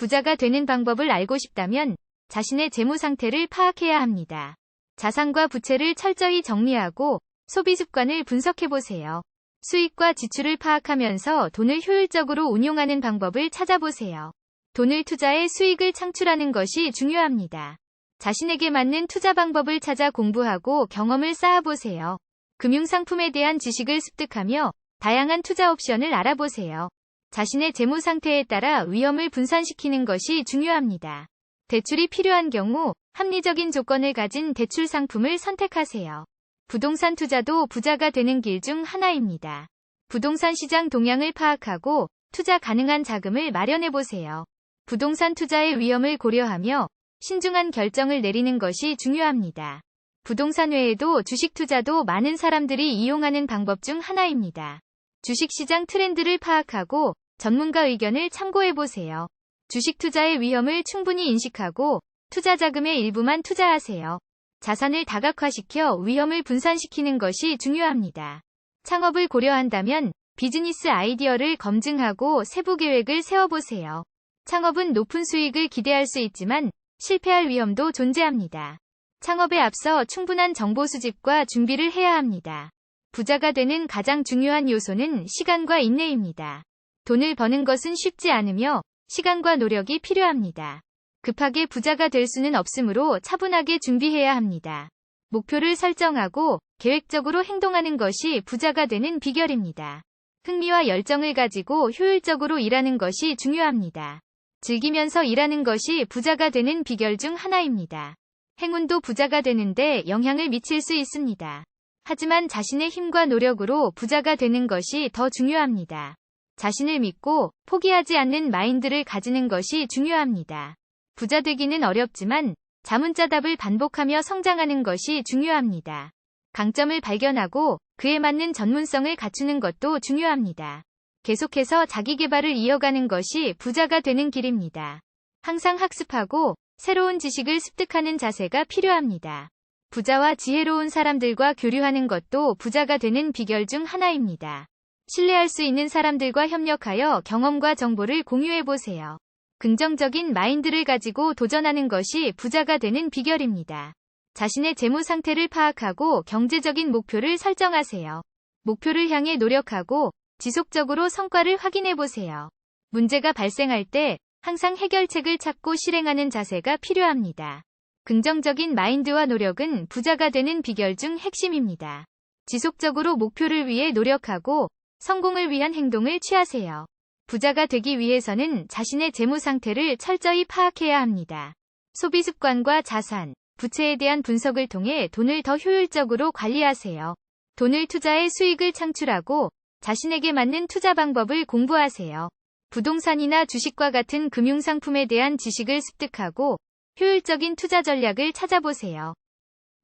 부자가 되는 방법을 알고 싶다면 자신의 재무 상태를 파악해야 합니다. 자산과 부채를 철저히 정리하고 소비 습관을 분석해보세요. 수익과 지출을 파악하면서 돈을 효율적으로 운용하는 방법을 찾아보세요. 돈을 투자해 수익을 창출하는 것이 중요합니다. 자신에게 맞는 투자 방법을 찾아 공부하고 경험을 쌓아보세요. 금융상품에 대한 지식을 습득하며 다양한 투자 옵션을 알아보세요. 자신의 재무 상태에 따라 위험을 분산시키는 것이 중요합니다. 대출이 필요한 경우 합리적인 조건을 가진 대출 상품을 선택하세요. 부동산 투자도 부자가 되는 길 중 하나입니다. 부동산 시장 동향을 파악하고 투자 가능한 자금을 마련해보세요. 부동산 투자의 위험을 고려하며 신중한 결정을 내리는 것이 중요합니다. 부동산 외에도 주식 투자도 많은 사람들이 이용하는 방법 중 하나입니다. 주식시장 트렌드를 파악하고 전문가 의견을 참고해보세요. 주식 투자의 위험을 충분히 인식하고 투자 자금의 일부만 투자하세요. 자산을 다각화시켜 위험을 분산시키는 것이 중요합니다. 창업을 고려한다면 비즈니스 아이디어를 검증하고 세부 계획을 세워보세요. 창업은 높은 수익을 기대할 수 있지만 실패할 위험도 존재합니다. 창업에 앞서 충분한 정보 수집과 준비를 해야 합니다. 부자가 되는 가장 중요한 요소는 시간과 인내입니다. 돈을 버는 것은 쉽지 않으며 시간과 노력이 필요합니다. 급하게 부자가 될 수는 없으므로 차분하게 준비해야 합니다. 목표를 설정하고 계획적으로 행동하는 것이 부자가 되는 비결입니다. 흥미와 열정을 가지고 효율적으로 일하는 것이 중요합니다. 즐기면서 일하는 것이 부자가 되는 비결 중 하나입니다. 행운도 부자가 되는데 영향을 미칠 수 있습니다. 하지만 자신의 힘과 노력으로 부자가 되는 것이 더 중요합니다. 자신을 믿고 포기하지 않는 마인드를 가지는 것이 중요합니다. 부자 되기는 어렵지만 자문자답을 반복하며 성장하는 것이 중요합니다. 강점을 발견하고 그에 맞는 전문성을 갖추는 것도 중요합니다. 계속해서 자기 개발을 이어가는 것이 부자가 되는 길입니다. 항상 학습하고 새로운 지식을 습득하는 자세가 필요합니다. 부자와 지혜로운 사람들과 교류하는 것도 부자가 되는 비결 중 하나입니다. 신뢰할 수 있는 사람들과 협력하여 경험과 정보를 공유해보세요. 긍정적인 마인드를 가지고 도전하는 것이 부자가 되는 비결입니다. 자신의 재무 상태를 파악하고 경제적인 목표를 설정하세요. 목표를 향해 노력하고 지속적으로 성과를 확인해보세요. 문제가 발생할 때 항상 해결책을 찾고 실행하는 자세가 필요합니다. 긍정적인 마인드와 노력은 부자가 되는 비결 중 핵심입니다. 지속적으로 목표를 위해 노력하고 성공을 위한 행동을 취하세요. 부자가 되기 위해서는 자신의 재무 상태를 철저히 파악해야 합니다. 소비 습관과 자산, 부채에 대한 분석을 통해 돈을 더 효율적으로 관리하세요. 돈을 투자해 수익을 창출하고 자신에게 맞는 투자 방법을 공부하세요. 부동산이나 주식과 같은 금융상품에 대한 지식을 습득하고 효율적인 투자 전략을 찾아보세요.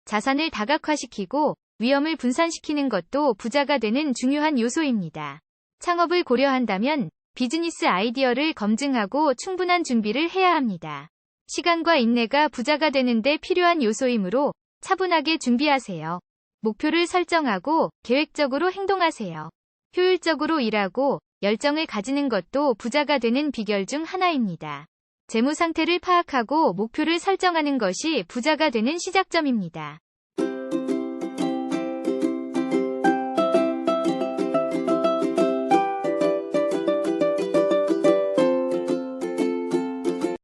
자산을 다각화시키고 위험을 분산시키는 것도 부자가 되는 중요한 요소입니다. 창업을 고려한다면 비즈니스 아이디어를 검증하고 충분한 준비를 해야 합니다. 시간과 인내가 부자가 되는데 필요한 요소이므로 차분하게 준비하세요. 목표를 설정하고 계획적으로 행동하세요. 효율적으로 일하고 열정을 가지는 것도 부자가 되는 비결 중 하나입니다. 재무 상태를 파악하고 목표를 설정하는 것이 부자가 되는 시작점입니다.